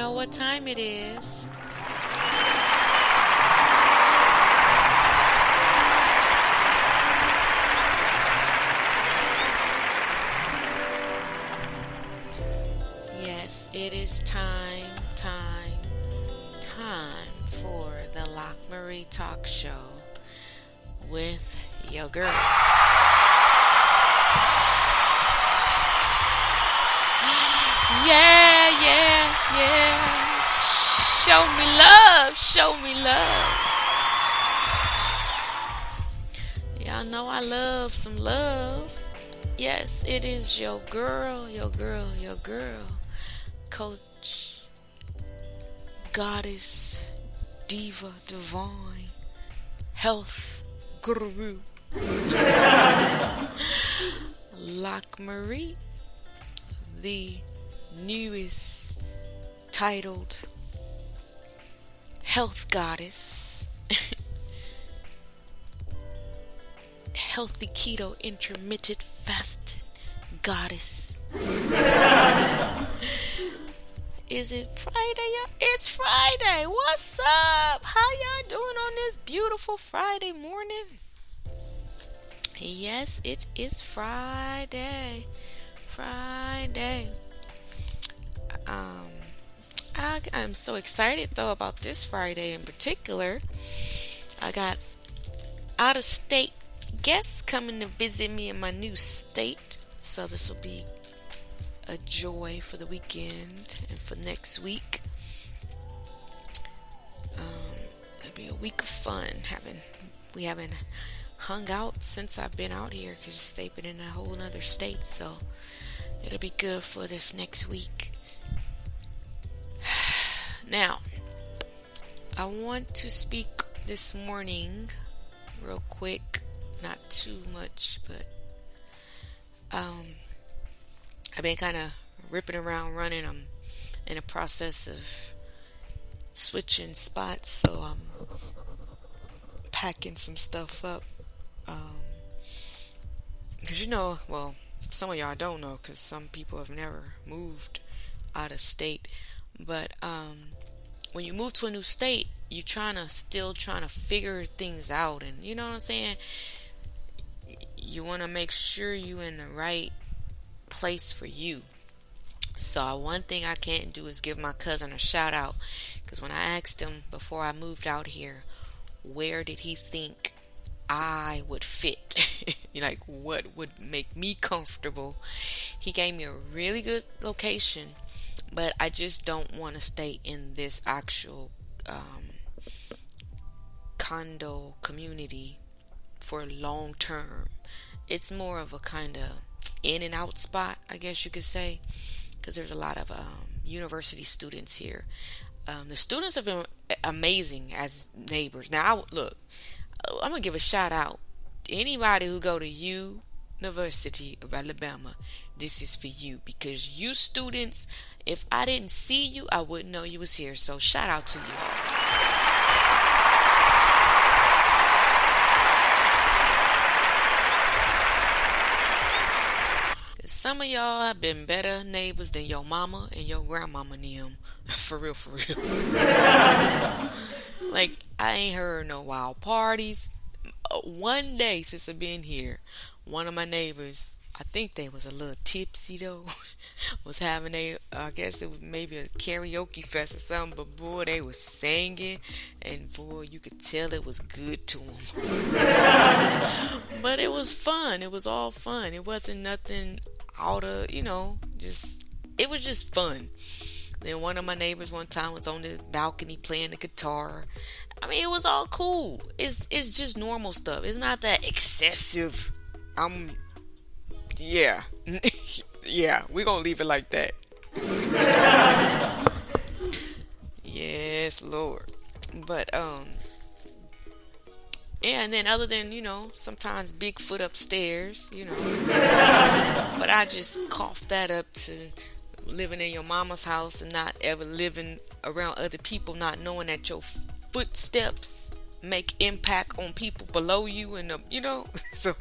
know what time it is. Yes, it is time for the LockMarie talk show with your girl. Yeah. Show me love. Y'all know I love some love. Yes, it is your girl, coach, goddess, diva, divine, health guru, LockMarie, the newest titled health goddess, Healthy Keto Intermittent Fast goddess. Is it Friday, y'all? It's Friday. What's up? How y'all doing on this beautiful Friday morning? Yes, it is Friday. I'm so excited though about this Friday in particular. I got out of state guests coming to visit me in my new state, so this will be a joy for the weekend and for next week. It'll be a week of fun. We haven't hung out since I've been out here because they've been in a whole other state, so it'll be good for this next week. Now, I want to speak this morning real quick, not too much, but I've been kind of ripping around running. I'm in a process of switching spots, so I'm packing some stuff up. Because some of y'all don't know, because some people have never moved out of state. But when you move to a new state, you're still trying to figure things out, and you know what I'm saying? You want to make sure you're in the right place for you. So one thing I can't do is give my cousin a shout out, because when I asked him before I moved out here, where did he think I would fit? Like, what would make me comfortable? He gave me a really good location, but I just don't want to stay in this actual condo community for long term. It's more of a kind of in and out spot, I guess you could say, because there's a lot of university students here. The students have been amazing as neighbors. Now, I'm going to give a shout out to anybody who go to University of Alabama. This is for you, because you students, if I didn't see you, I wouldn't know you was here. So shout out to you all. Some of y'all have been better neighbors than your mama and your grandmama and them. For real. Like, I ain't heard no wild parties. One day since I've been here, one of my neighbors, I think they was a little tipsy though, was having I guess it was maybe a karaoke fest or something, but boy, they was singing, and boy, you could tell it was good to them. But it was fun. It was all fun. It wasn't nothing out of, it was just fun. Then one of my neighbors one time was on the balcony playing the guitar. I mean, it was all cool. It's just normal stuff. It's not that excessive. Yeah, we're gonna leave it like that. Yes, Lord. But yeah, and then other than, sometimes Bigfoot upstairs, but I just coughed that up to living in your mama's house and not ever living around other people, not knowing that your footsteps make impact on people below you, and so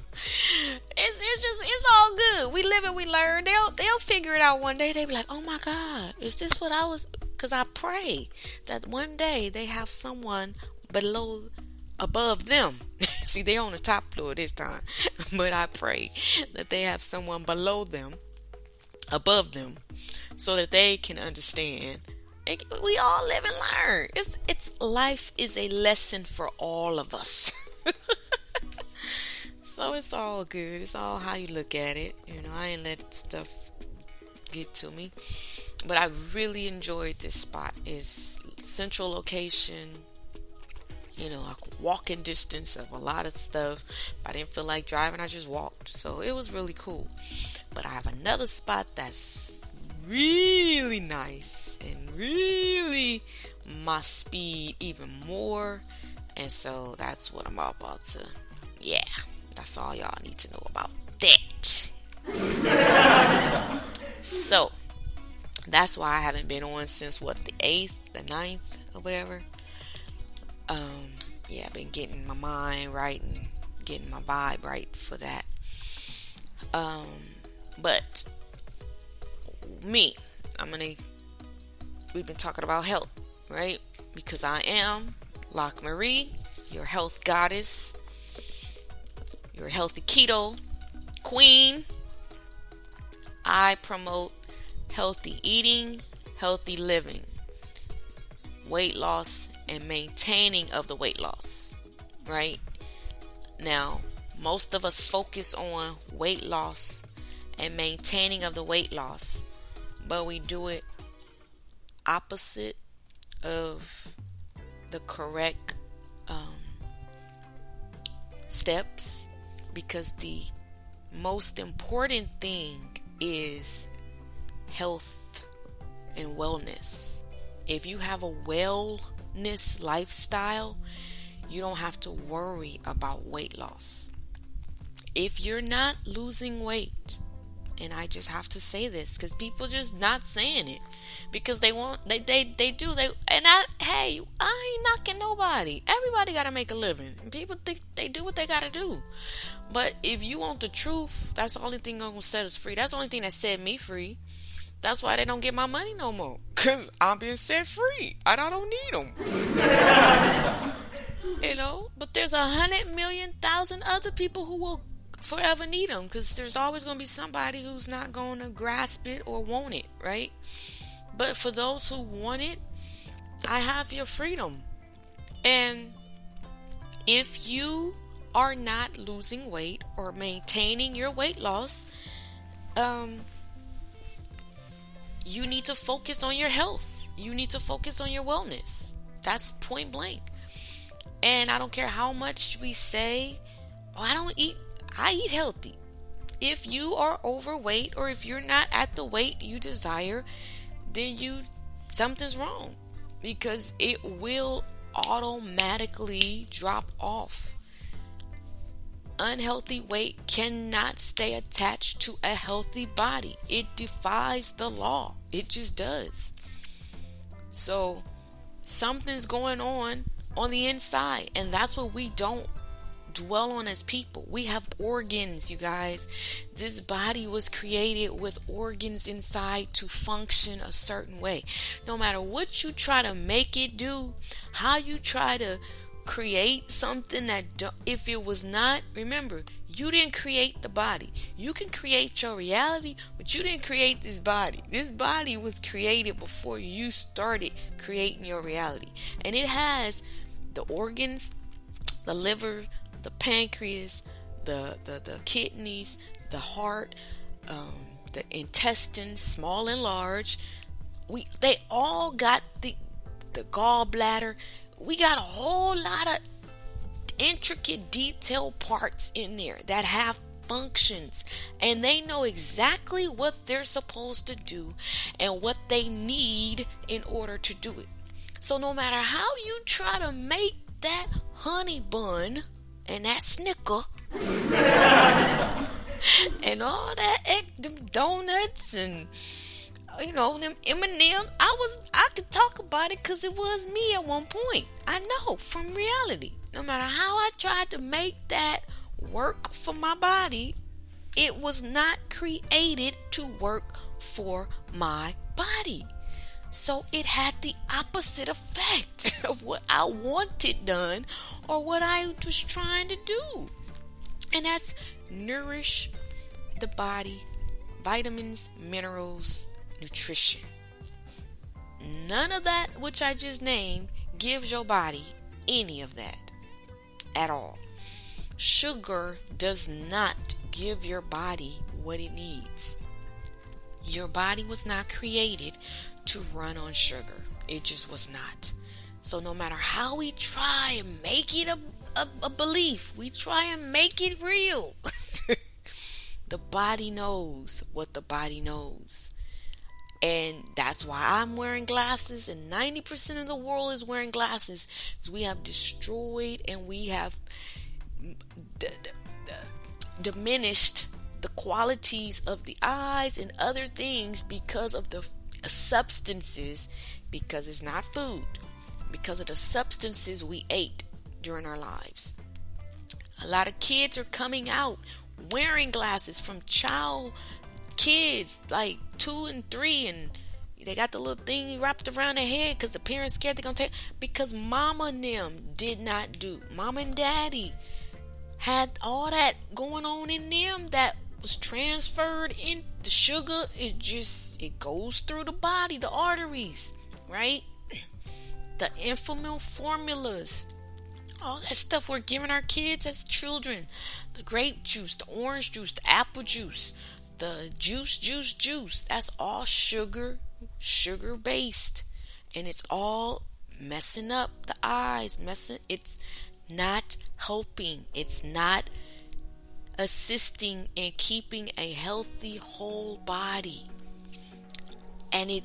it's all good. We live and we learn. They'll figure it out one day. They'll be like, oh my God, is this what I was? Because I pray that one day they have someone above them. See, they're on the top floor this time. But I pray that they have someone below them, above them, so that they can understand. And we all live and learn. It's life is a lesson for all of us. So it's all good. It's all how you look at it. I ain't let stuff get to me. But I really enjoyed this spot. It's central location. I could walk in distance of a lot of stuff. If I didn't feel like driving, I just walked. So it was really cool. But I have another spot that's really nice and really my speed even more. And so that's what I'm about to, that's all y'all need to know about that. So that's why I haven't been on since the 8th, the 9th or whatever. I've been getting my mind right and getting my vibe right for that. But me, we've been talking about health, right? Because I am LockMarie, your health goddess, your healthy keto queen. I promote healthy eating, healthy living, weight loss, and maintaining of the weight loss, right? Now, most of us focus on weight loss and maintaining of the weight loss, but we do it opposite of the correct steps, because the most important thing is health and wellness. If you have a wellness lifestyle, you don't have to worry about weight loss. If you're not losing weight, and I just have to say this because people just not saying it because I ain't knocking nobody. Everybody got to make a living. People think they do what they got to do. But if you want the truth, that's the only thing I'm going to set us free. That's the only thing that set me free. That's why they don't get my money no more. Because I'm being set free. And I don't need them. But there's 100,000,000 other people who will forever need them. Because there's always going to be somebody who's not going to grasp it or want it, right? But for those who want it, I have your freedom. And if you are not losing weight or maintaining your weight loss, you need to focus on your health. You need to focus on your wellness. That's point blank. And I don't care how much we say, I eat healthy. If you are overweight or if you're not at the weight you desire, then something's wrong, because it will automatically drop off. Unhealthy weight cannot stay attached to a healthy body. It defies the law. It just does. So something's going on the inside, and that's what we don't dwell on as people. We have organs, you guys. This body was created with organs inside to function a certain way. No matter what you try to make it do, how you try to create something if it was not, remember, you didn't create the body. You can create your reality, but you didn't create this body. This body was created before you started creating your reality. And it has the organs, the liver, the pancreas, the kidneys, the heart, the intestines, small and large. They all got the gallbladder. We got a whole lot of intricate, detailed parts in there that have functions, and they know exactly what they're supposed to do and what they need in order to do it. So no matter how you try to make that honey bun and that Snicker and all that, them donuts and them M&M, I could talk about it because it was me at one point. I know from reality. No matter how I tried to make that work for my body, it was not created to work for my body. So it had the opposite effect of what I wanted done or what I was trying to do. And that's nourish the body, vitamins, minerals, nutrition. None of that which I just named gives your body any of that at all. Sugar does not give your body what it needs. Your body was not created to run on sugar. It just was not. So no matter how we try and make it a belief, we try and make it real. The body knows what the body knows. And that's why I'm wearing glasses and 90% of the world is wearing glasses. Because we have destroyed and we have diminished the qualities of the eyes and other things because of the substances, because it's not food, because of the substances we ate during our lives. A lot of kids are coming out wearing glasses from kids like 2 and 3, and they got the little thing wrapped around their head because the parents scared they're gonna take, because mama and them did not do. Mama and daddy had all that going on in them that was transferred in the sugar. It goes through the body, the arteries, right? The infant formulas, all that stuff we're giving our kids as children, the grape juice, the orange juice, the apple juice, the juice, that's all sugar based, and it's all messing up the eyes, it's not helping, it's not assisting in keeping a healthy whole body. And it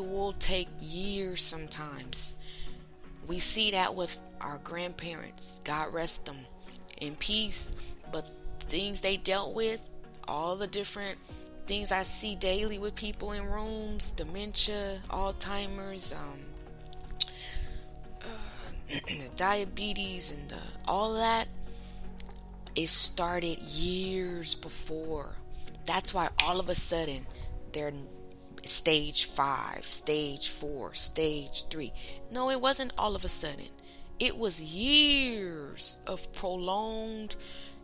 will take years sometimes. We see that with our grandparents, God rest them in peace, but things they dealt with, all the different things I see daily with people in rooms, dementia, Alzheimer's, the diabetes and all that, it started years before. That's why all of a sudden they're stage 5, stage 4, stage 3. No, it wasn't all of a sudden. It was years of prolonged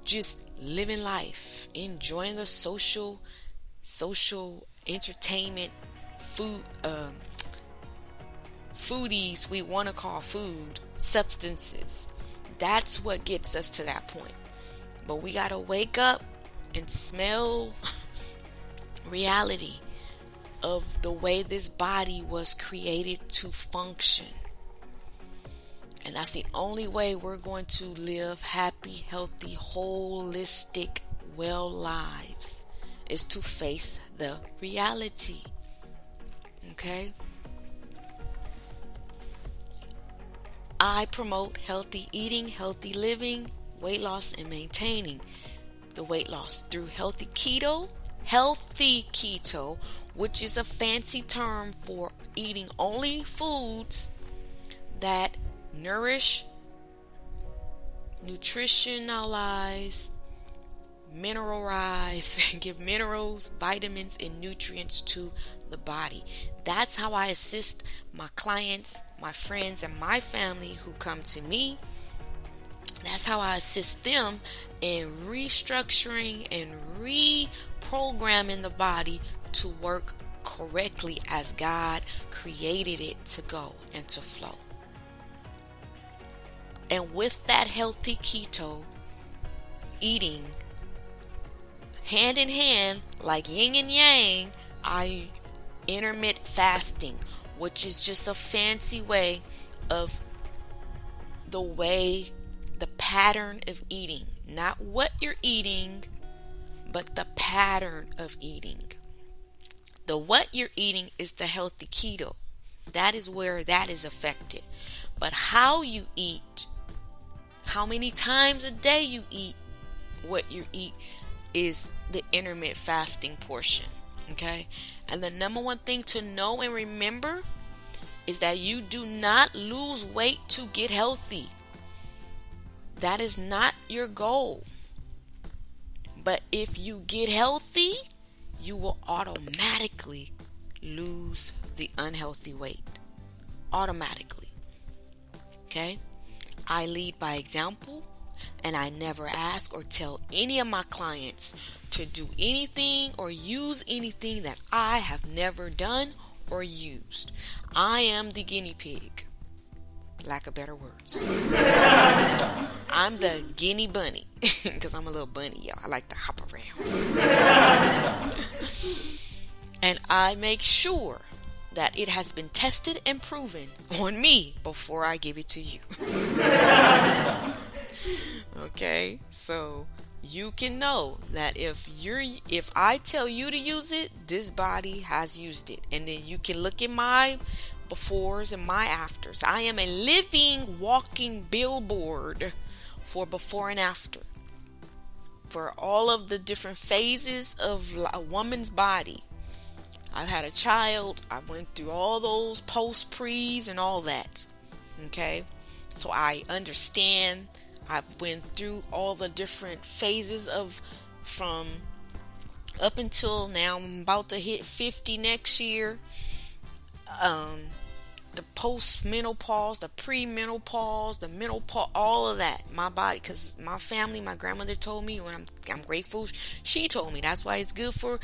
just living life, enjoying the social entertainment, foodies we want to call food, substances. That's what gets us to that point. But we got to wake up and smell reality of the way this body was created to function. And that's the only way we're going to live happy, healthy, holistic, well lives, is to face the reality. Okay? I promote healthy eating, healthy living, weight loss, and maintaining the weight loss through Healthy Keto, which is a fancy term for eating only foods that nourish, nutritionalize, mineralize, give minerals, vitamins, and nutrients to the body. That's how I assist my clients, my friends, and my family who come to me. That's how I assist them in restructuring and reprogramming the body to work correctly as God created it to go and to flow. And with that healthy keto eating, hand in hand, like yin and yang, I intermittent fasting, which is just a fancy way of the pattern of eating. Not what you're eating, but the pattern of eating. The what you're eating is the healthy keto. That is where that is affected. But how you eat, how many times a day you eat what you eat, is the intermittent fasting portion. Okay? And the number one thing to know and remember is that you do not lose weight to get healthy. That is not your goal. But if you get healthy, you will automatically lose the unhealthy weight automatically. Okay? I lead by example, and I never ask or tell any of my clients to do anything or use anything that I have never done or used. I am the guinea pig. Lack of better words. I'm the guinea bunny because I'm a little bunny, y'all. I like to hop around. And I make sure that it has been tested and proven on me before I give it to you. Okay, so you can know that if I tell you to use it, this body has used it. And then you can look at my befores and my afters. I am a living, walking billboard for before and after. For all of the different phases of a woman's body. I've had a child. I went through all those post-pre's and all that. Okay? So I understand. I've went through all the different phases from up until now. I'm about to hit 50 next year. The post-menopause, the pre-menopause, the menopause, all of that. My body, because my family, my grandmother told me, when I'm grateful, she told me that's why it's good for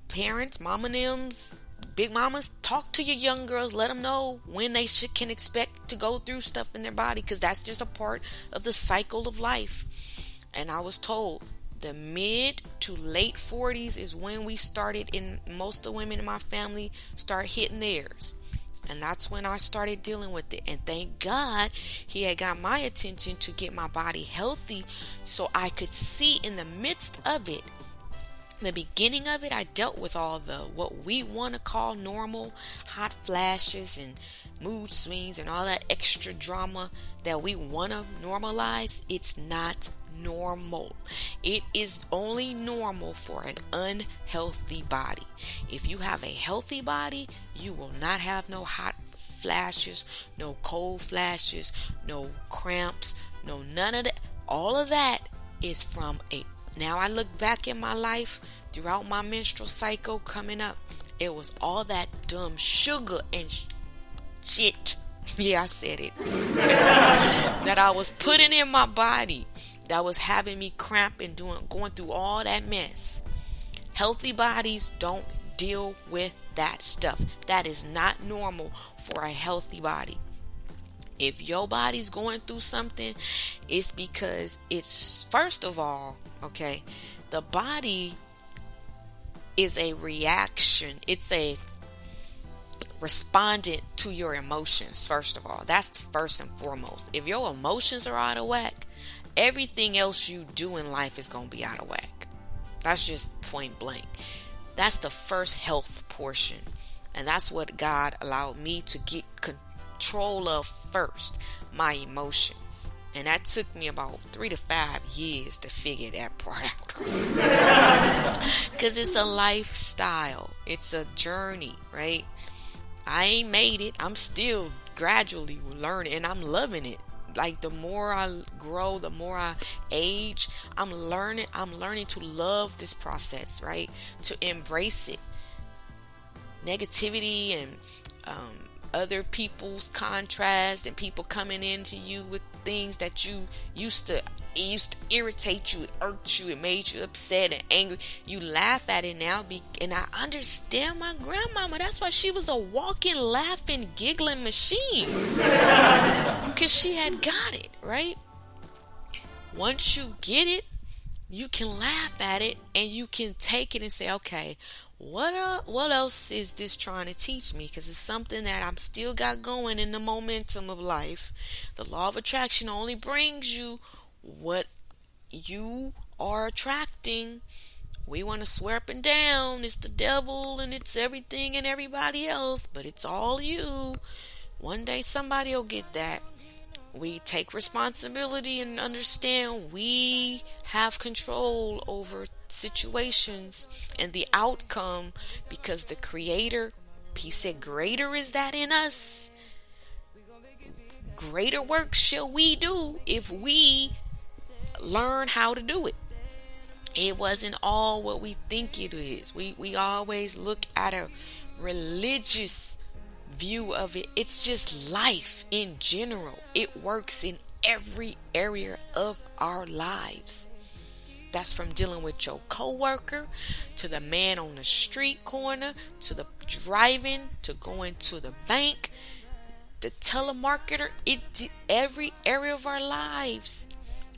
parents, mama names, big mamas. Talk to your young girls, let them know when they can expect to go through stuff in their body, because that's just a part of the cycle of life. And I was told the mid to late 40s is when we started, in most of the women in my family start hitting theirs. And that's when I started dealing with it. And thank God he had got my attention to get my body healthy so I could see in the midst of it. The beginning of it, I dealt with all the what we want to call normal hot flashes and mood swings and all that extra drama that we want to normalize. It's not normal. It is only normal for an unhealthy body. If you have a healthy body, you will not have no hot flashes, no cold flashes, no cramps, no none of that. All of that is from now I look back in my life throughout my menstrual cycle coming up, it was all that dumb sugar and shit. Yeah, I said it. That I was putting in my body that was having me cramp and going through all that mess. Healthy bodies don't deal with that stuff. That is not normal for a healthy body. If your body's going through something, it's because it's, first of all, okay, the body is a reaction. It's a respondent to your emotions, first of all. That's first and foremost. If your emotions are out of whack, everything else you do in life is going to be out of whack. That's just point blank. That's the first health portion. And that's what God allowed me to get control of first, my emotions. And that took me about 3 to 5 years to figure that part out. Because it's a lifestyle. It's a journey, right? I ain't made it. I'm still gradually learning, and I'm loving it. Like, the more I grow, the more I age, I'm learning to love this process, right? To embrace it. Negativity and other people's contrast and people coming into you with things that you used to irritate you, it irked you, it made you upset and angry. You laugh at it now, and I understand my grandmama. That's why she was a walking, laughing, giggling machine, because she had got it, right? Once you get it, you can laugh at it and you can take it and say, okay, what else is this trying to teach me? Because it's something that I'm still got going in the momentum of life. The law of attraction only brings you what you are attracting. We want to swear up and down it's the devil and it's everything and everybody else, but it's all you. One day somebody will get that. We take responsibility and understand we have control over situations and the outcome, because the Creator, he said, greater is that in us. Greater work shall we do if we learn how to do it. It wasn't all what we think it is. We always look at a religious view of it. It's just life in general. It works in every area of our lives. That's from dealing with your coworker, to the man on the street corner, to the driving, to going to the bank, the telemarketer. Every area of our lives,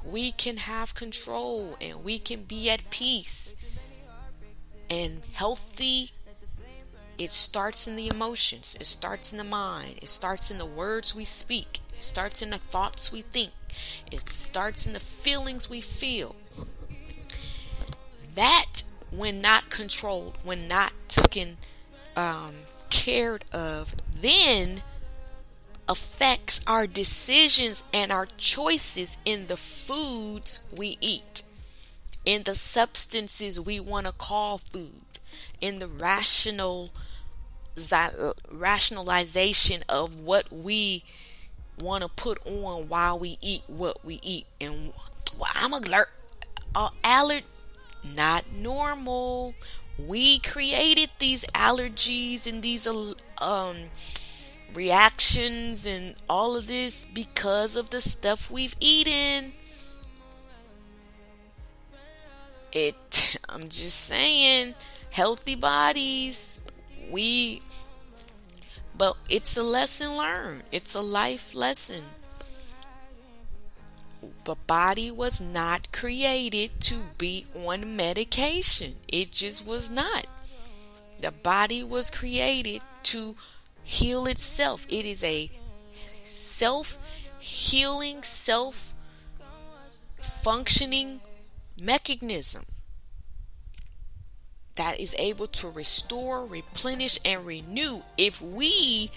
we can have control and we can be at peace. And healthy, it starts in the emotions. It starts in the mind. It starts in the words we speak. It starts in the thoughts we think. It starts in the feelings we feel. That, when not controlled, when not taken cared of, then affects our decisions and our choices in the foods we eat, in the substances we want to call food, in the rationalization of what we want to put on while we eat what we eat. And I'm alert. Not normal. We created these allergies and these reactions and all of this because of the stuff we've eaten. I'm just saying, healthy bodies, but it's a lesson learned. It's a life lesson. The body was not created to be on medication. It just was not. The body was created to heal itself. It is a self-healing, self-functioning mechanism that is able to restore, replenish, and renew if we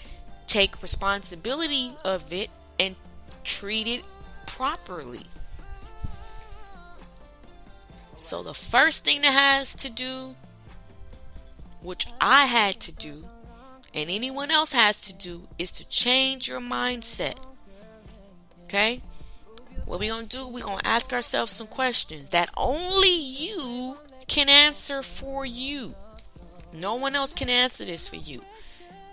take responsibility of it and treat it properly. So the first thing that has to do, which I had to do, and anyone else has to do, is to change your mindset. Okay? What we're going to do, we're going to ask ourselves some questions that only you can answer for you. No one else can answer this for you.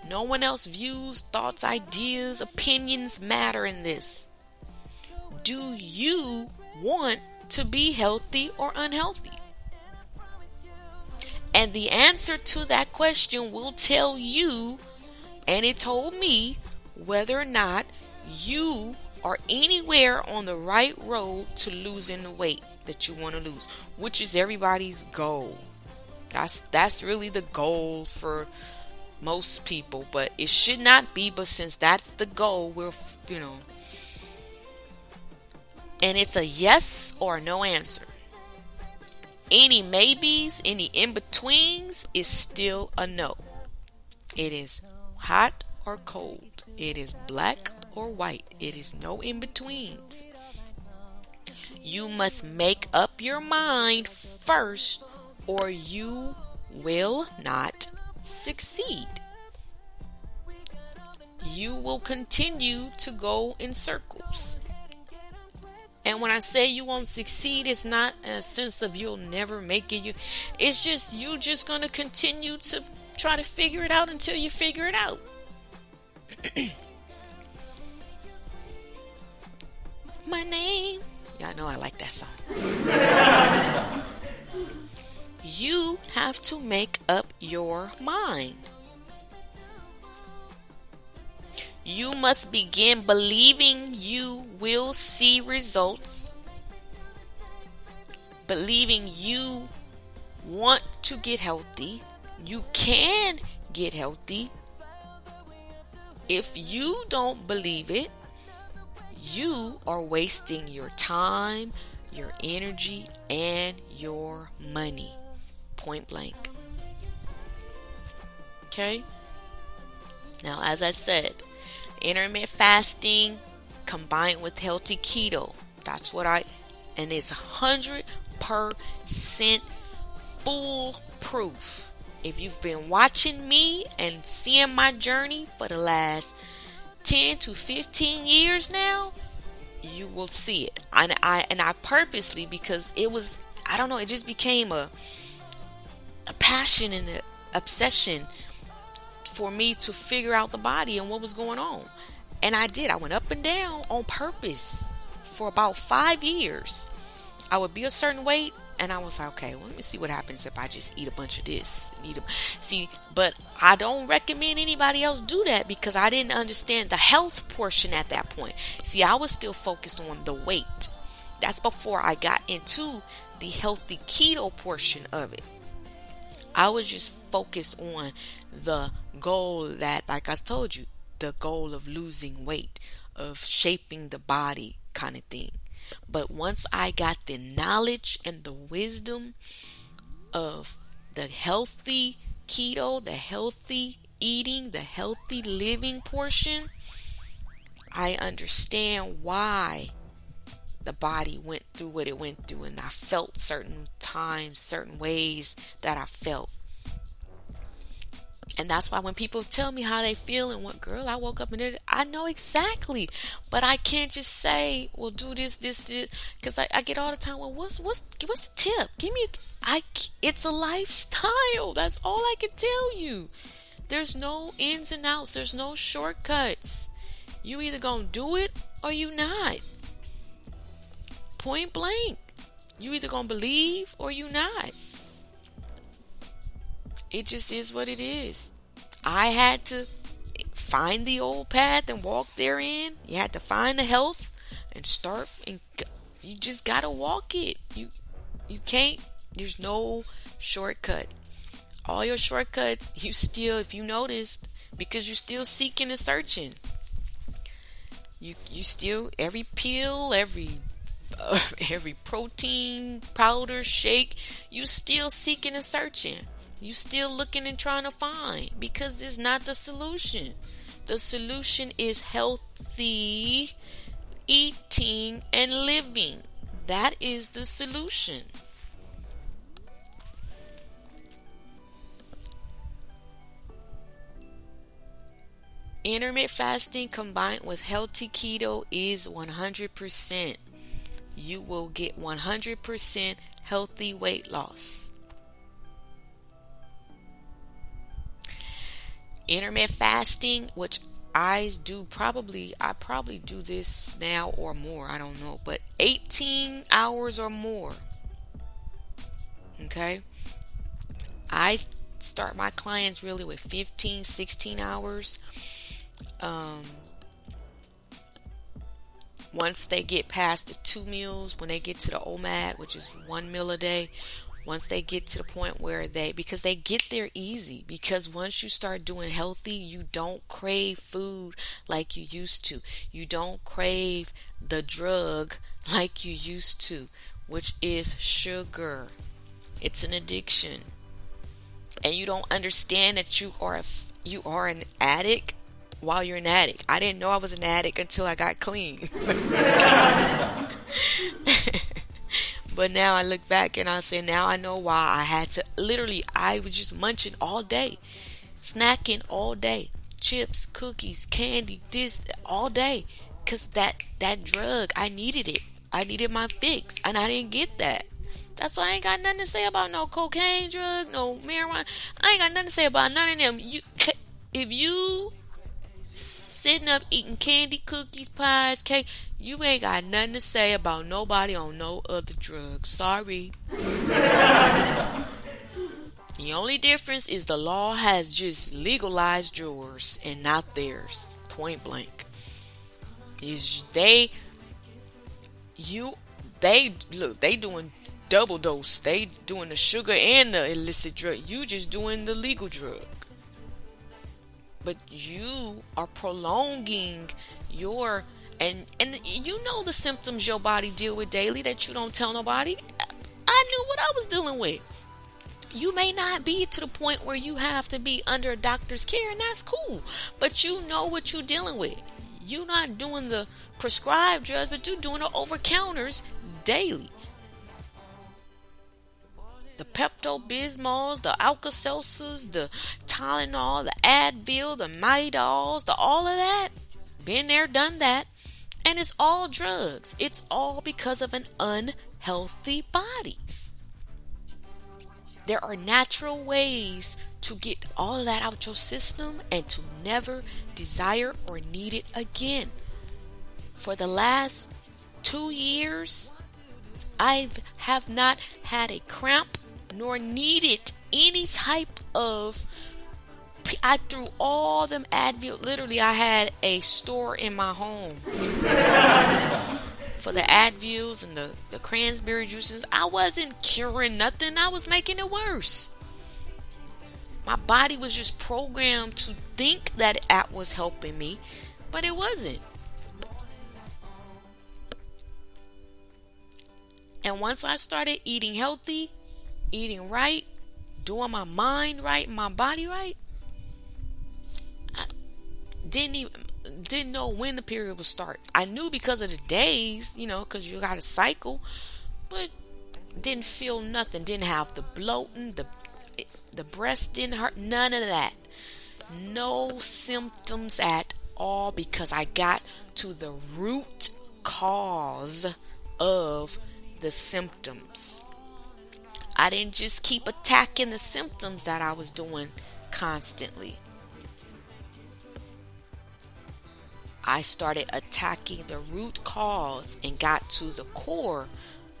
No one else views, thoughts, ideas, opinions matter in this. Do you want to be healthy or unhealthy? And the answer to that question will tell you, and it told me, whether or not you are anywhere on the right road to losing the weight that you want to lose, which is everybody's goal. That's really the goal for most people, but it should not be. But since that's the goal, and it's a yes or no answer. Any maybes, any in-betweens is still a no. It is hot or cold. It is black or white. It is no in-betweens. You must make up your mind first, or you will not succeed. You will continue to go in circles. And when I say you won't succeed, it's not a sense of you'll never make it. It's just you're just going to continue to try to figure it out until you figure it out. My name. Y'all know I like that song. You have to make up your mind. You must begin believing you will see results. Believing you want to get healthy. You can get healthy. If you don't believe it, you are wasting your time, your energy, and your money. Point blank. Okay? Now, as I said, intermittent fasting combined with healthy keto. That's what and it's 100% foolproof. If you've been watching me and seeing my journey for the last 10 to 15 years now, you will see it. And I purposely, because I don't know, it just became a passion and an obsession for me to figure out the body and what was going on. And I did. I went up and down on purpose for about 5 years. I would be a certain weight, and I was like, okay, well, let me see what happens if I just eat a bunch of this. See, but I don't recommend anybody else do that because I didn't understand the health portion at that point. See, I was still focused on the weight. That's before I got into the healthy keto portion of it. I was just focused on the goal that, like I told you, the goal of losing weight, of shaping the body kind of thing. But once I got the knowledge and the wisdom of the healthy keto, the healthy eating, the healthy living portion, I understand why the body went through what it went through, and I felt certain times, certain ways that I felt. And that's why when people tell me how they feel and what, girl, I woke up and did it, I know exactly. But I can't just say, well, do this, because I get all the time, well, what's the tip? It's a lifestyle. That's all I can tell you. There's no ins and outs. There's no shortcuts. You either gonna do it or you not. Point blank. You either gonna believe or you not. It just is what it is. I had to find the old path and walk therein. You had to find the health and start, and you just gotta walk it. You can't. There's no shortcut. All your shortcuts, you still, if you noticed, because you're still seeking and searching. You still, every pill, every protein powder shake, you still seeking and searching. You still looking and trying to find, because it's not the solution. The solution is healthy eating and living. That is the solution. Intermittent fasting combined with healthy keto is 100%. You will get 100% healthy weight loss. Intermittent fasting, which I probably do this now or more, I don't know, but 18 hours or more. Okay? I start my clients really with 15, 16 hours. Once they get past the 2 meals, when they get to the OMAD, which is 1 meal a day, once they get to the point where because they get there easy, because once you start doing healthy, you don't crave food like you used to. You don't crave the drug like you used to, which is sugar. It's an addiction. And you don't understand that you are an addict while you're an addict. I didn't know I was an addict until I got clean. But now I look back and I say, now I know why I had to. Literally, I was just munching all day, snacking all day, chips, cookies, candy, this all day, because that drug, I needed it. I needed my fix, and I didn't get that. That's why I ain't got nothing to say about no cocaine drug, no marijuana. I ain't got nothing to say about none of them. If you sitting up eating candy, cookies, pies, cake, you ain't got nothing to say about nobody on no other drugs. Sorry. The only difference is the law has just legalized yours and not theirs. Point blank. They doing double dose. They doing the sugar and the illicit drug. You just doing the legal drug. But you are prolonging your and you know the symptoms your body deal with daily that you don't tell nobody. I knew what I was dealing with. You may not be to the point where you have to be under a doctor's care, and that's cool. But you know what you're dealing with. You're not doing the prescribed drugs, but you're doing the over-counters daily. The Pepto-Bismols, the Alka-Seltzers, the Tylenol, the Advil, the Midols, the all of that. Been there, done that. And it's all drugs. It's all because of an unhealthy body. There are natural ways to get all of that out your system and to never desire or need it again. For the last 2 years, I have not had a cramp nor needed any type of. I threw all them Advil. Literally, I had a store in my home for the Advils and the cranberry juices. I wasn't curing nothing. I was making it worse. My body was just programmed to think that it was helping me, but it wasn't. And once I started eating healthy, eating right, doing my mind right, my body right, I didn't know when the period would start. I knew because of the days, because you got a cycle, but didn't feel nothing. Didn't have the bloating, the breast didn't hurt, none of that. No symptoms at all, because I got to the root cause of the symptoms. I didn't just keep attacking the symptoms that I was doing constantly. I started attacking the root cause and got to the core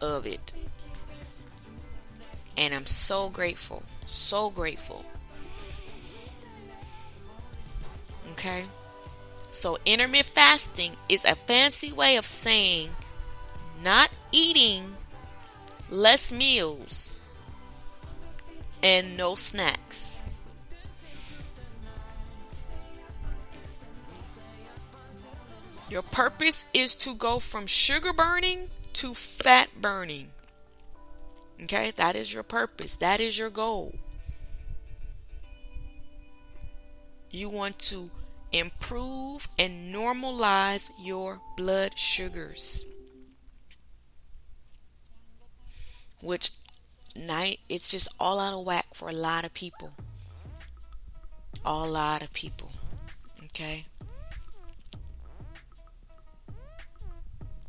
of it. And I'm so grateful. So grateful. Okay? So intermittent fasting is a fancy way of saying not eating, less meals, and no snacks. Your purpose is to go from sugar burning to fat burning. Okay, that is your purpose. That is your goal. You want to improve and normalize your blood sugars, which it's just all out of whack for a lot of people. A lot of people. Okay?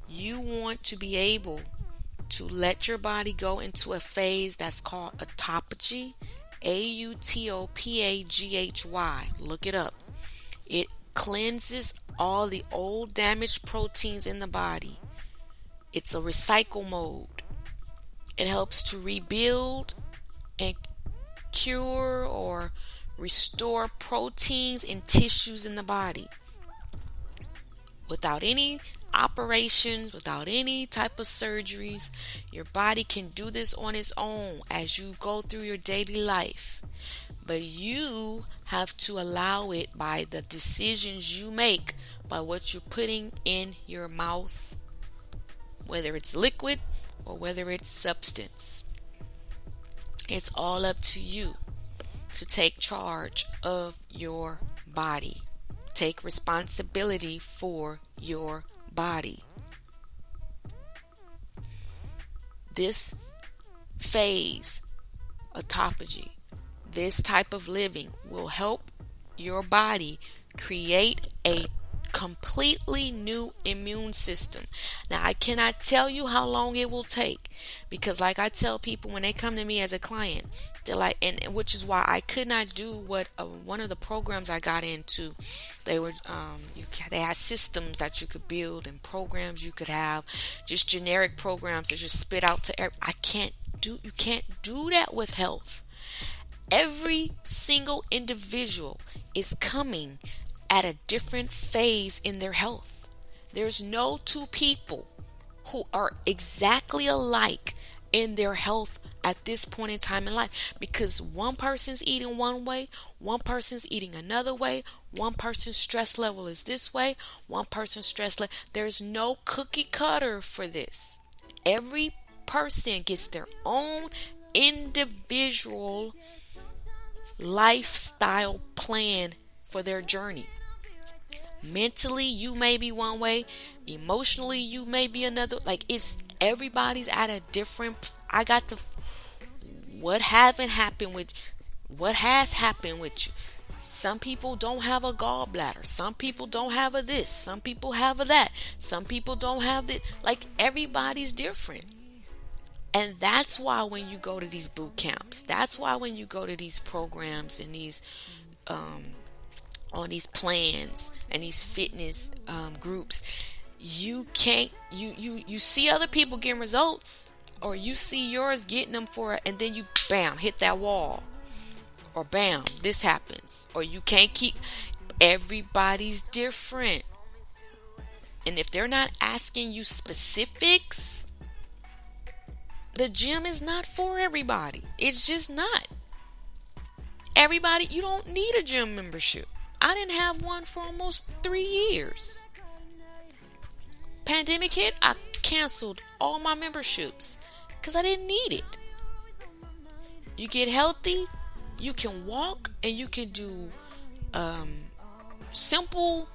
You want to be able to let your body go into a phase that's called autophagy. AUTOPAGHY. Look it up. It cleanses all the old damaged proteins in the body. It's a recycle mode. It helps to rebuild and cure or restore proteins and tissues in the body. Without any operations, without any type of surgeries, your body can do this on its own as you go through your daily life. But you have to allow it by the decisions you make, by what you're putting in your mouth, whether it's liquid or whether it's substance. It's all up to you to take charge of your body. Take responsibility for your body. This phase, autophagy, this type of living will help your body create a completely new immune system. Now, I cannot tell you how long it will take, because like I tell people when they come to me as a client, they're like, and which is why I could not do what one of the programs I got into. They were they had systems that you could build and programs you could have, just generic programs that just spit out to you can't do that with health. Every single individual is coming at a different phase in their health. There's no two people who are exactly alike in their health at this point in time in life, because one person's eating one way, one person's eating another way, one person's stress level is this way, one person's stress level. There's no cookie cutter for this. Every person gets their own individual lifestyle plan for their journey. Mentally, you may be one way. Emotionally, you may be another. Like, it's everybody's at a different. What has happened with you. Some people don't have a gallbladder. Some people don't have a this. Some people have a that. Some people don't have this. Like, everybody's different. And that's why when you go to these boot camps, that's why when you go to these programs and these um, on these plans and these fitness groups, you can't you see other people getting results, or you see yours getting them for it, and then you bam hit that wall, or bam this happens, or you can't keep. Everybody's different, and if they're not asking you specifics, the gym is not for everybody. It's just not. Everybody, you don't need a gym membership. I didn't have one for almost 3 years. Pandemic hit, I canceled all my memberships because I didn't need it. You get healthy, you can walk, and you can do simple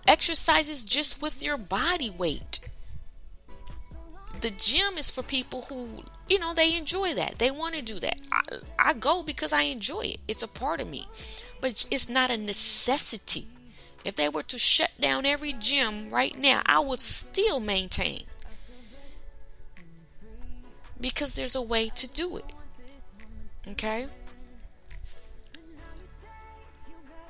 exercises just with your body weight. The gym is for people who, they enjoy that. They want to do that. I go because I enjoy it. It's a part of me. But it's not a necessity. If they were to shut down every gym right now, I would still maintain. Because there's a way to do it. Okay?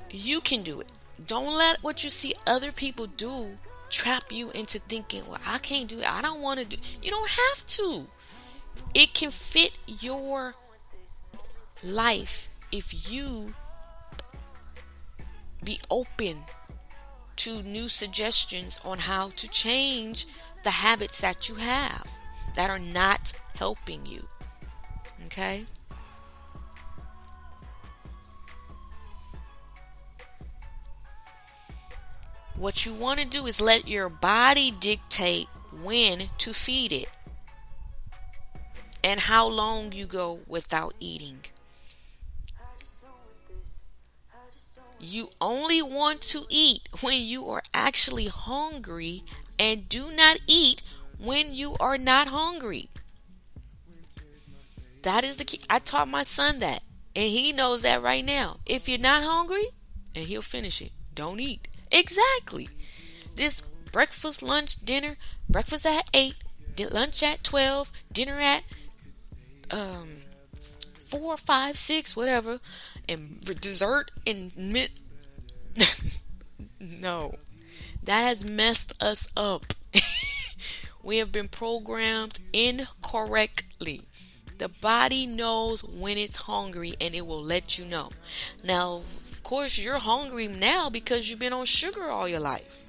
You can do it. Don't let what you see other people do trap you into thinking, well, I can't do it. I don't want to do it. You don't have to. It can fit your life if you be open to new suggestions on how to change the habits that you have that are not helping you. Okay? What you want to do is let your body dictate when to feed it and how long you go without eating. You only want to eat when you are actually hungry, and do not eat when you are not hungry. That is the key. I taught my son that, and he knows that right now. If you're not hungry, and he'll finish it, don't eat. Exactly. This breakfast, lunch, dinner, breakfast at 8, lunch at 12, dinner at 4, 5, 6, whatever, and dessert in mid. No, that has messed us up. We have been programmed incorrectly. The body knows when it's hungry, and it will let you know. Now, of course, you're hungry now because you've been on sugar all your life.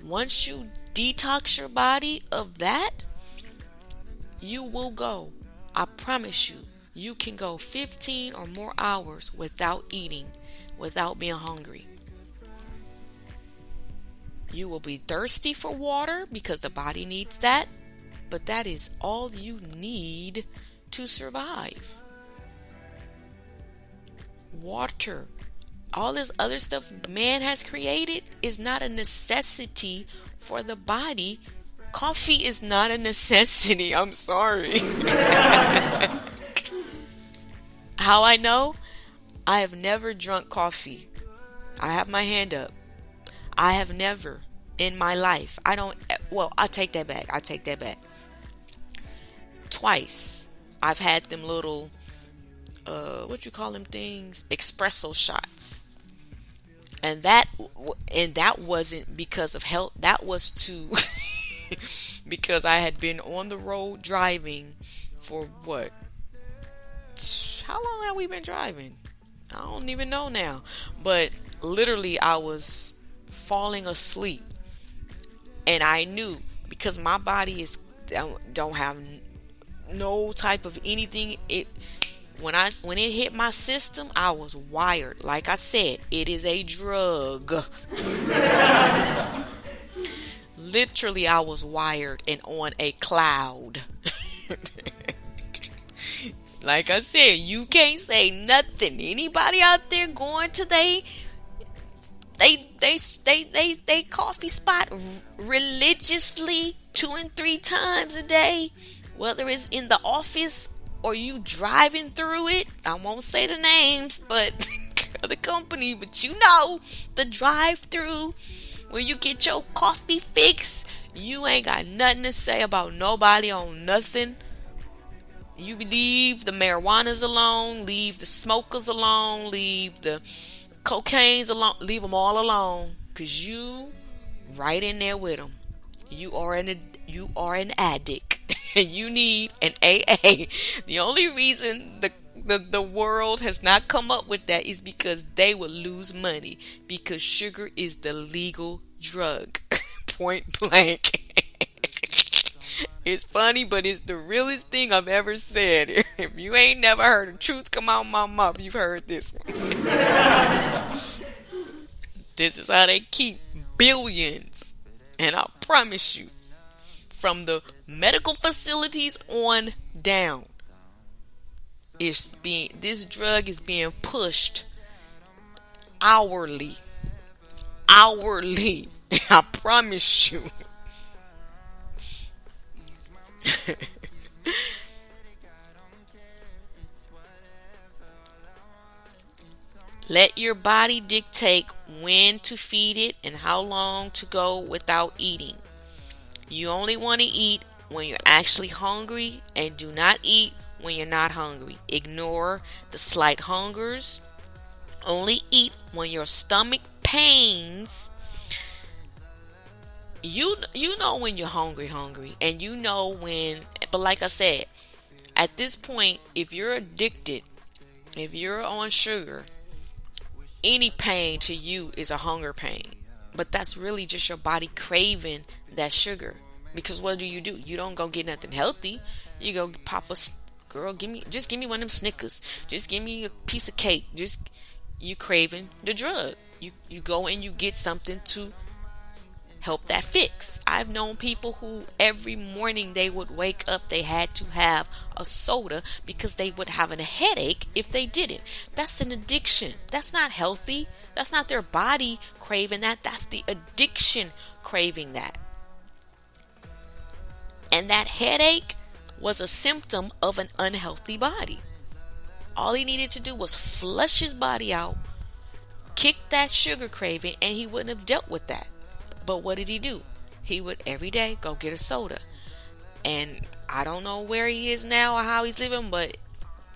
Once you detox your body of that, you will go. I promise you, you can go 15 or more hours without eating, without being hungry. You will be thirsty for water because the body needs that, but that is all you need to survive. Water. All this other stuff man has created is not a necessity for the body. Coffee is not a necessity. I'm sorry. How I know? I have never drunk coffee. I have my hand up. I have never in my life. I take that back. Twice. I've had them little, what you call them things? Espresso shots. And that wasn't because of health. That was because I had been on the road driving for what? How long have we been driving? I don't even know now. But literally I was falling asleep, and I knew, because my body don't have no type of anything. When it hit my system, I was wired. Like I said, it is a drug. Literally, I was wired and on a cloud. Like I said, you can't say nothing. Anybody out there going to they coffee spot religiously 2 and 3 times a day, whether it's in the office or you driving through it. I won't say the names, but the company, but the drive-through where you get your coffee fix. You ain't got nothing to say about nobody on nothing. You leave the marijuanas alone, leave the smokers alone, leave the cocaine's alone, leave them all alone, cause you right in there with them. You are an addict, and you need an AA. The only reason the world has not come up with that is because they will lose money, because sugar is the legal drug. Point blank. It's funny, but it's the realest thing I've ever said. If you ain't never heard the truth come out my mouth, you've heard this one. This is how they keep billions. And I promise you, from the medical facilities on down, this drug is being pushed hourly. Hourly. I promise you. Let your body dictate when to feed it and how long to go without eating. You only want to eat when you're actually hungry, and do not eat when you're not hungry. Ignore the slight hungers. Only eat when your stomach pains. You know when you're hungry, and you know when. But like I said, at this point, if you're addicted, if you're on sugar, any pain to you is a hunger pain. But that's really just your body craving that sugar. Because what do? You don't go get nothing healthy. You go pop girl, give me one of them Snickers. Just give me a piece of cake. You craving the drug. You go and you get something to help that fix. I've known people who every morning they would wake up, they had to have a soda because they would have a headache if they didn't. That's an addiction. That's not healthy. That's not their body craving that. That's the addiction craving that. And that headache was a symptom of an unhealthy body. All he needed to do was flush his body out, kick that sugar craving, and he wouldn't have dealt with that. But what did he do? He would every day go get a soda. And I don't know where he is now or how he's living, but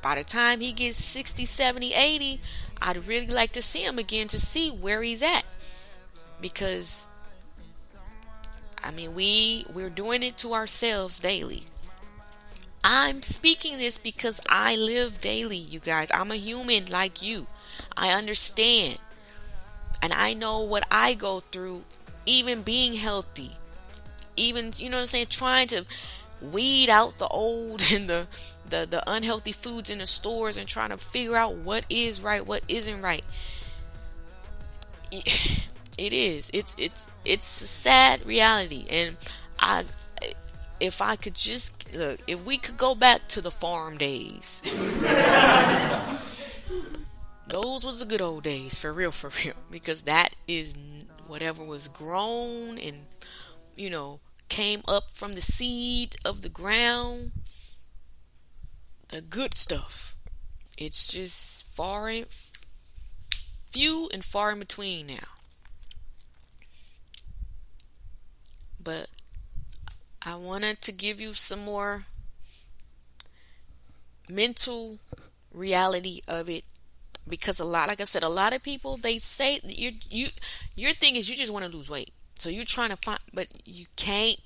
by the time he gets 60, 70, 80, I'd really like to see him again to see where he's at. Because, I mean, we're doing it to ourselves daily. I'm speaking this because I live daily, you guys. I'm a human like you. I understand. And I know what I go through, even being healthy. Even, you know what I'm saying, trying to weed out the old and the unhealthy foods in the stores and trying to figure out what is right, what isn't right. It is. It's a sad reality. And if I could just look, if we could go back to the farm days, those was the good old days, for real, because that is whatever was grown and, came up from the seed of the ground, the good stuff. It's just few and far in between now. But I wanted to give you some more mental reality of it, because like I said, a lot of people, they say your thing is you just want to lose weight. So you're trying to find, but you can't.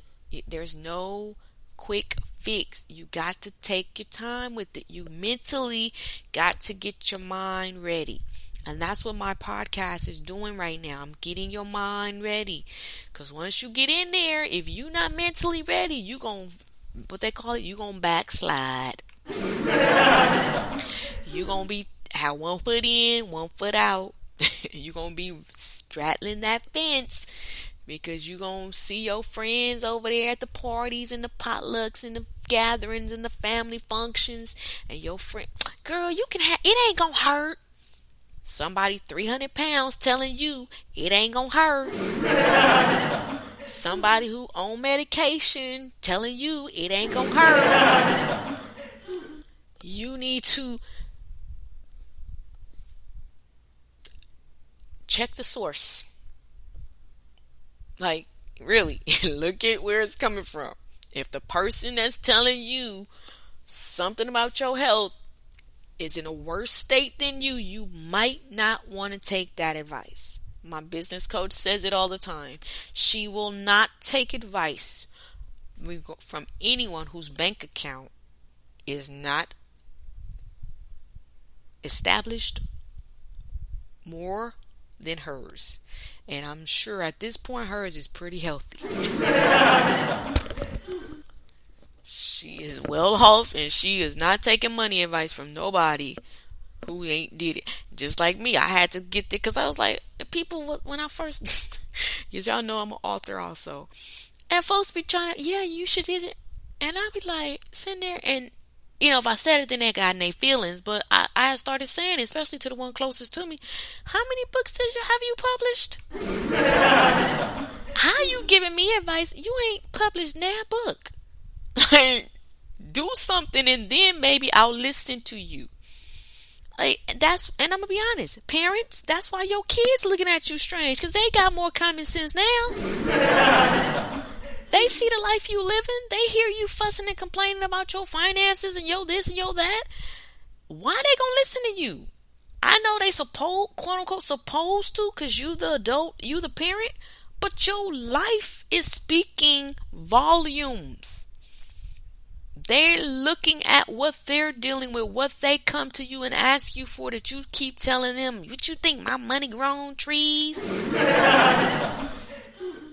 There's no quick fix. You got to take your time with it. You mentally got to get your mind ready. And that's what my podcast is doing right now. I'm getting your mind ready. Because once you get in there, if you're not mentally ready, you going to, what they call it, you going to backslide. You going to have one foot in, one foot out. You're going to be straddling that fence. Because you're going to see your friends over there at the parties and the potlucks and the gatherings and the family functions. And your friend, girl, you can have, it ain't going to hurt. Somebody 300 pounds telling you it ain't gonna hurt. Somebody who on medication telling you it ain't gonna hurt. You need to check the source. Like, Really, look at where it's coming from. If the person that's telling you something about your health is in a worse state than you might not want to take that advice. My business coach says it all the time. She will not take advice from anyone whose bank account is not established more than hers. And I'm sure at this point hers is pretty healthy. She is well off and she is not taking money advice from nobody who ain't did it. Just like me, I had to get there because I was like, people, when I first, because y'all know I'm an author also. And folks be trying to, yeah, you should do it. And I be like, sitting there and, if I said it, then they got in their feelings. But I started saying it, especially to the one closest to me. How many books have you published? How you giving me advice? You ain't published that book. Like, do something and then maybe I'll listen to you. Like, and I'm gonna be honest, parents, that's why your kids looking at you strange, because they got more common sense now. They see the life you living. They hear you fussing and complaining about your finances and your this and your that. Why they gonna listen to you? I know they quote unquote supposed to, because you the adult, you the parent, but your life is speaking volumes. They're looking at what they're dealing with, what they come to you and ask you for, that you keep telling them, what you think, my money grown trees?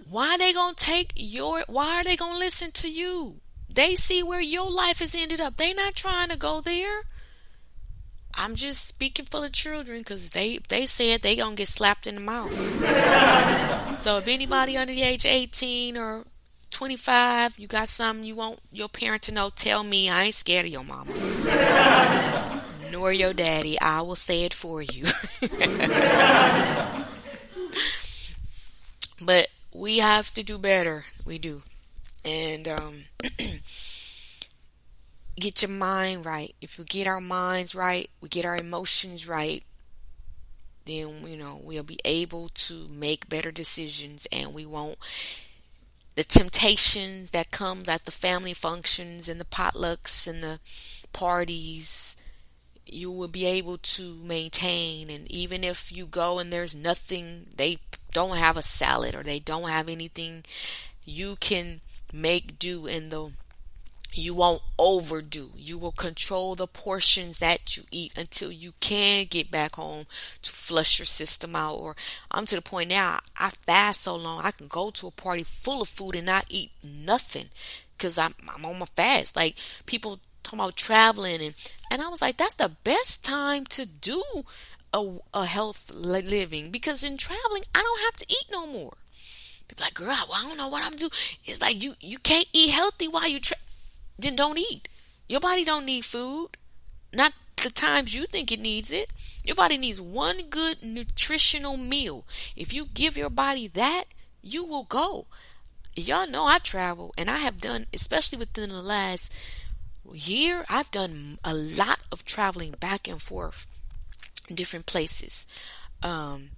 Why are they going to listen to you? They see where your life has ended up. They not trying to go there. I'm just speaking for the children, because they said they going to get slapped in the mouth. So if anybody under the age of 18 or 25, you got something you want your parent to know, tell me. I ain't scared of your mama. Nor your daddy. I will say it for you. But we have to do better. We do. And get your mind right. If we get our minds right, we get our emotions right, then we'll be able to make better decisions, and we won't, the temptations that comes at the family functions and the potlucks and the parties, you will be able to maintain. And even if you go and there's nothing, they don't have a salad or they don't have anything, you can make do, and you won't overdo. You will control the portions that you eat until you can get back home to flush your system out. Or I'm to the point now, I fast so long I can go to a party full of food and not eat nothing, because I'm on my fast. Like, people talking about traveling, and I was like, that's the best time to do a health living, because in traveling I don't have to eat no more. People like, girl, well, I don't know what I'm doing. It's like, you can't eat healthy while you then don't eat. Your body don't need food. Not the times you think it needs it. Your body needs one good nutritional meal. If you give your body that, you will go. Y'all know I travel, and I have done, especially within the last year, I've done a lot of traveling back and forth in different places, on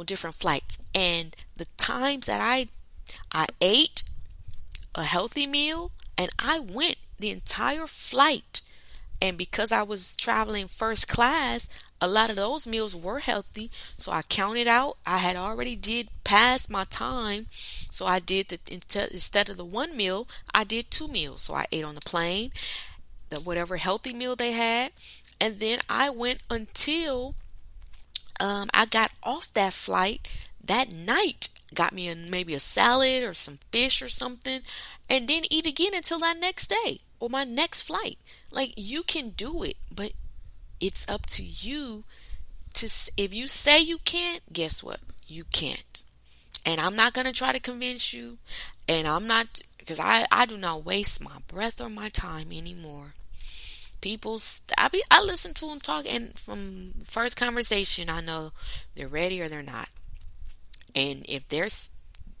different flights. And the times that I ate a healthy meal, and I went the entire flight, and because I was traveling first class, a lot of those meals were healthy, so I counted out. I had already did past my time, so I did instead of the one meal, I did 2 meals. So I ate on the plane, whatever healthy meal they had, and then I went until I got off that flight that night. Got me maybe a salad or some fish or something, and then eat again until that next day or my next flight. Like, you can do it, but it's up to you if you say you can't, guess what? You can't. And I'm not going to try to convince you, and I'm not, because I do not waste my breath or my time anymore. I listen to them talk, and from first conversation, I know they're ready or they're not. And if they're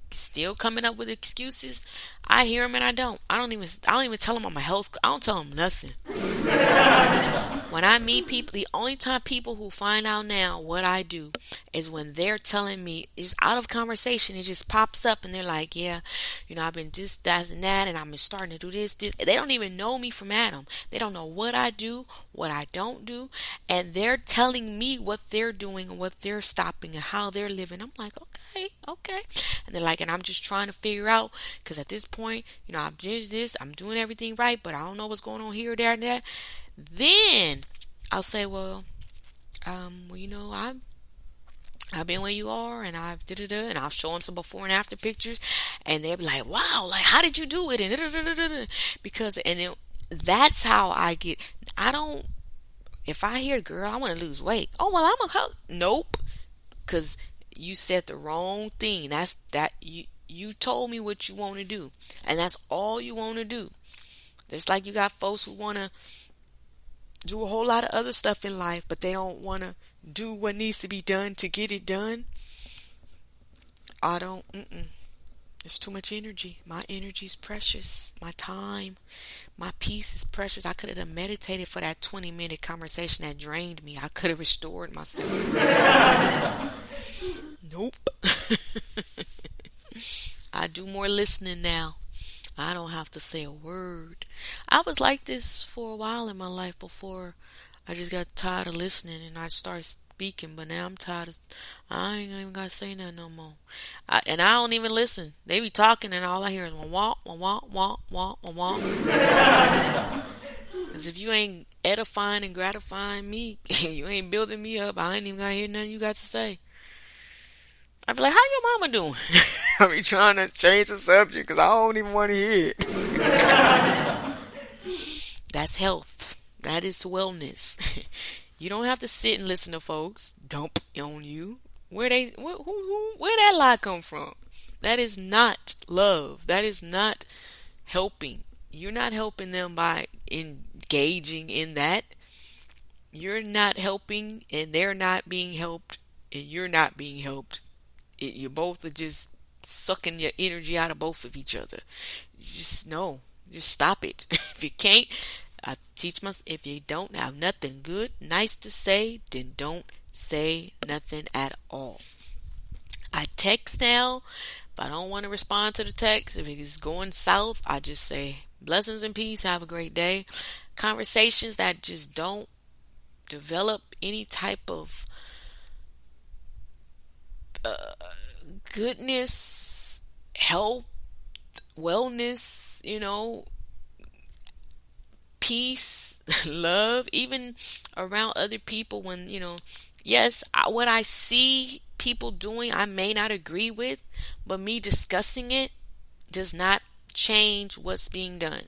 still coming up with excuses, I hear them and I don't even tell them I'm a health. I don't tell them nothing. When I meet people, the only time people who find out now what I do is when they're telling me, it's out of conversation, it just pops up and they're like, yeah, I've been this, that, and that, and I've been starting to do this. They don't even know me from Adam. They don't know what I do, what I don't do, and they're telling me what they're doing and what they're stopping and how they're living. I'm like, okay, okay. And they're like, and I'm just trying to figure out, because at this point, I'm just this, I'm doing everything right, but I don't know what's going on here, there, and there. Then I'll say, I've been where you are, and I've and I'll show them some before and after pictures, and they'll be like, wow, like how did you do it? And because and then that's how I get. I don't. If I hear, girl, I want to lose weight. Oh well, I'm a nope, because you said the wrong thing. That's that you told me what you want to do, and that's all you want to do. Just like you got folks who want to do a whole lot of other stuff in life, but they don't want to do what needs to be done to get it done. I don't, It's too much energy. My energy is precious. My time, my peace is precious. I could have meditated for that 20-minute conversation that drained me. I could have restored myself. Nope. I do more listening now. I don't have to say a word. I was like this for a while in my life before I just got tired of listening and I started speaking. But now I'm tired of, I ain't even got to say nothing no more. And I don't even listen. They be talking and all I hear is wah, wah, wah, wah, wah, wah, wah. Because if you ain't edifying and gratifying me, you ain't building me up, I ain't even got to hear nothing you got to say. I'd be like, how your mama doing? I be trying to change the subject because I don't even want to hear it. That's health. That is wellness. You don't have to sit and listen to folks dump on you. Where that lie come from? That is not love. That is not helping. You're not helping them by engaging in that. You're not helping and they're not being helped and you're not being helped. You both are just sucking your energy out of both of each other. Just stop it. If you can't, I teach myself, if you don't have nothing good, nice to say, then don't say nothing at all. I text now, but I don't want to respond to the text. If it's going south, I just say blessings and peace, have a great day. Conversations that just don't develop any type of goodness, health, wellness, peace, love, even around other people when, yes, what I see people doing, I may not agree with, but me discussing it does not change what's being done.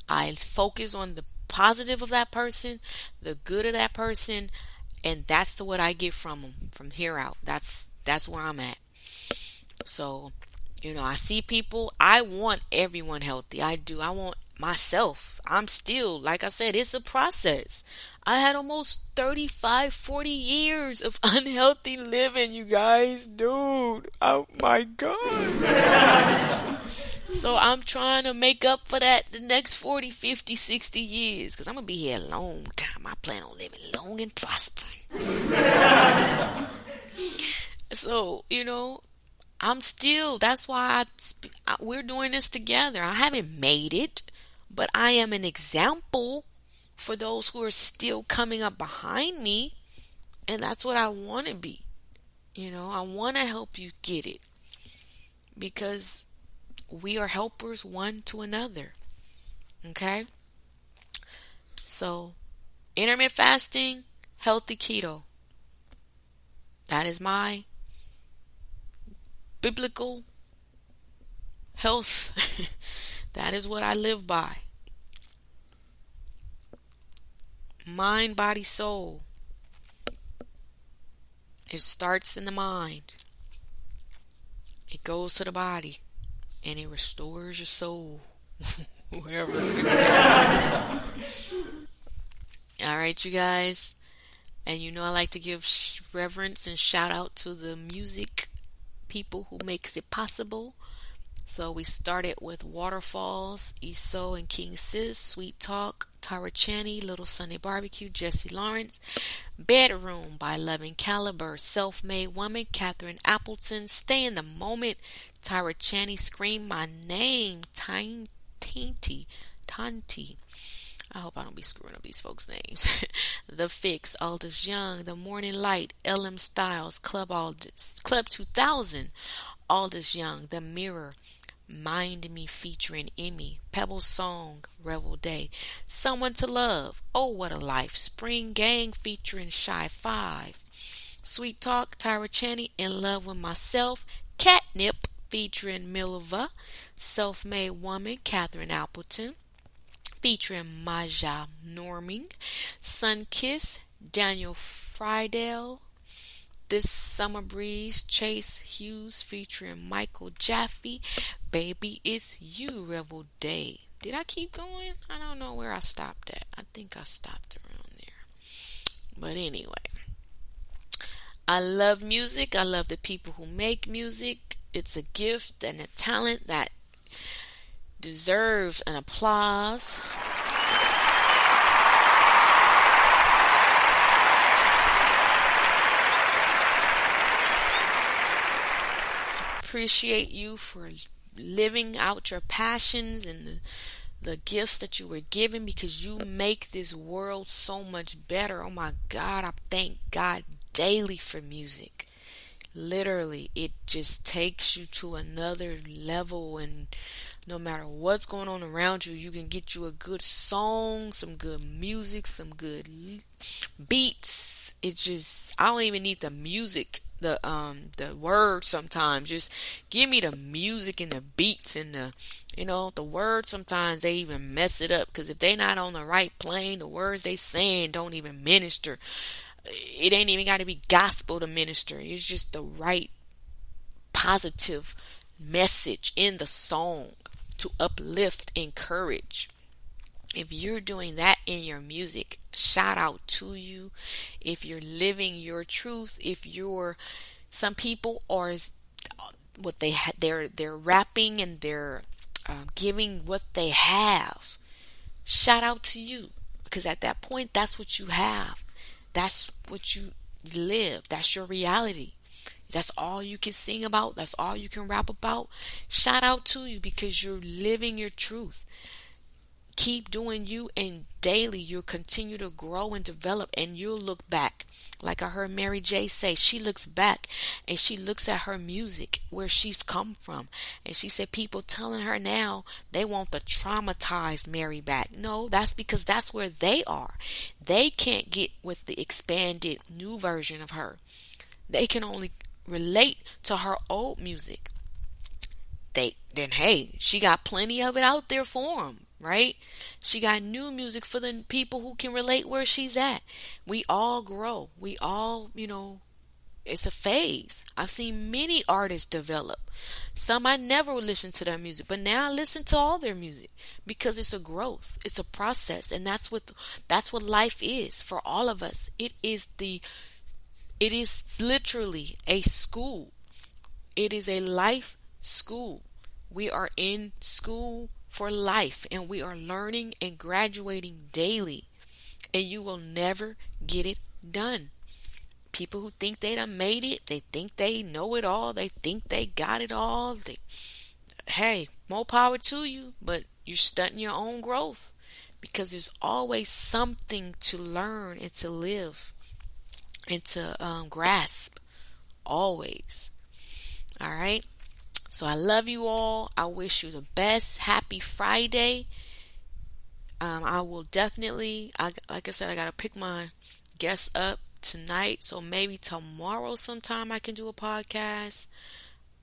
I focus on the positive of that person, the good of that person, and that's what I get from them from here out. That's where I'm at. So, I see people. I want everyone healthy. I do. I want myself. I'm still, like I said, it's a process. I had almost 35, 40 years of unhealthy living, you guys. Dude, oh my God. So I'm trying to make up for that the next 40, 50, 60 years. Because I'm going to be here a long time. I plan on living long and prospering. So, I'm still, that's why we're doing this together. I haven't made it, but I am an example for those who are still coming up behind me. And that's what I want to be. I want to help you get it. Because we are helpers one to another. Okay? So, intermittent fasting, healthy keto. That is my biblical health. That is what I live by. Mind, body, soul. It starts in the mind. It goes to the body. And it restores your soul. Whatever. Alright, you guys. And I like to give reverence and shout out to the music people who makes it possible. So we started with Waterfalls, Eso and King Sis, Sweet Talk, Tyra Chaney, Little Sunday Barbecue, Jesse Lawrence, Bedroom by Loving Caliber, Self-Made Woman, Catherine Appleton, Stay in the Moment, Tyra Chaney, Scream My Name, Tainty, Tanti. I hope I don't be screwing up these folks' names. The Fix, Aldous Young, The Morning Light, LM Styles, Club 2000, Aldous Young, The Mirror, Mind Me featuring Emmy, Pebble Song, Revel Day, Someone to Love, Oh What a Life, Spring Gang featuring Shy 5, Sweet Talk, Tyra Chaney, In Love with Myself, Catnip featuring Milva, Self-Made Woman, Catherine Appleton, featuring Maja Norming, Sun Kiss, Daniel Friedel, This Summer Breeze, Chase Hughes featuring Michael Jaffe, Baby It's You, Rebel Day. Did I keep going? I don't know where I stopped at. I think I stopped around there. But anyway, I love music. I love the people who make music. It's a gift and a talent that deserves an applause. Appreciate you for living out your passions and the gifts that you were given, because you make this world so much better. Oh my God, I thank God daily for music. Literally, it just takes you to another level, and no matter what's going on around you, you can get you a good song, some good music, some good beats. It just, I don't even need the music, the words sometimes. Just give me the music and the beats and the words. Sometimes they even mess it up, because if they not on the right plane, the words they saying don't even minister. It ain't even got to be gospel to minister. It's just the right positive message in the song to uplift, encourage. If you're doing that in your music, shout out to you. If you're living your truth, some people are what they're rapping and they're giving what they have. Shout out to you, because at that point, that's what you have. That's what you live. That's your reality. That's all you can sing about. That's all you can rap about. Shout out to you, because you're living your truth. Keep doing you, and daily you'll continue to grow and develop, and you'll look back. Like I heard Mary J say, she looks back and she looks at her music, where she's come from. And she said people telling her now they want the traumatized Mary back. No, that's because that's where they are. They can't get with the expanded new version of her. They can only relate to her old music. Hey, she got plenty of it out there for them, right? She got new music for the people who can relate where she's at. We all grow. We all, it's a phase. I've seen many artists develop. Some I never listened to their music, but now I listen to all their music, because it's a growth. It's a process, and that's what life is for all of us. It is literally a school. It is a life school. We are in school for life, and we are learning and graduating daily, and you will never get it done. People who think they done made it, they think they know it all, they think they got it all. Hey, more power to you, but you're stunting your own growth, because there's always something to learn and to live and to grasp. Always. All right. So I love you all. I wish you the best. Happy Friday. I will definitely, like I said, I got to pick my guests up tonight. So maybe tomorrow sometime I can do a podcast.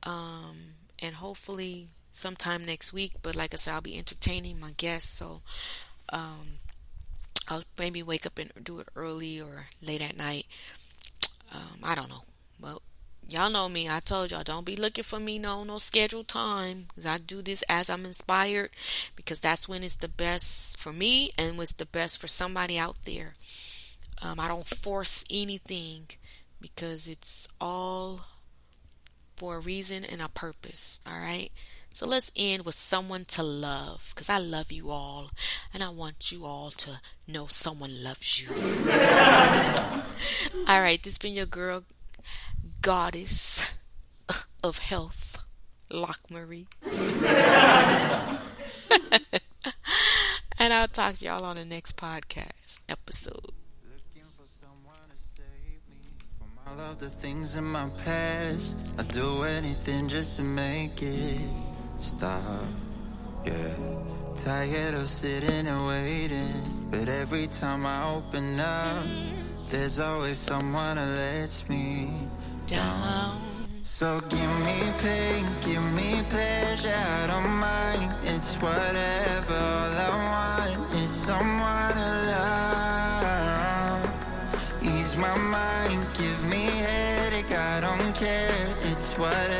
And hopefully sometime next week. But like I said, I'll be entertaining my guests. So I'll maybe wake up and do it early or late at night. I don't know. But y'all know me. I told y'all, don't be looking for me no scheduled time, because I do this as I'm inspired, because that's when it's the best for me and what's the best for somebody out there. I don't force anything, because it's all for a reason and a purpose. All right. So let's end with someone to love, because I love you all and I want you all to know someone loves you. All right, this has been your girl, goddess of health, LockMarie. And I'll talk to y'all on the next podcast episode. Looking for someone to save me from all of the things in my past. I'd do anything just to make it stop. Yeah, tired of sitting and waiting, but every time I open up, there's always someone that lets me down. So give me pain, give me pleasure, I don't mind. It's whatever, all I want is someone to love. Ease my mind, give me headache, I don't care. It's whatever.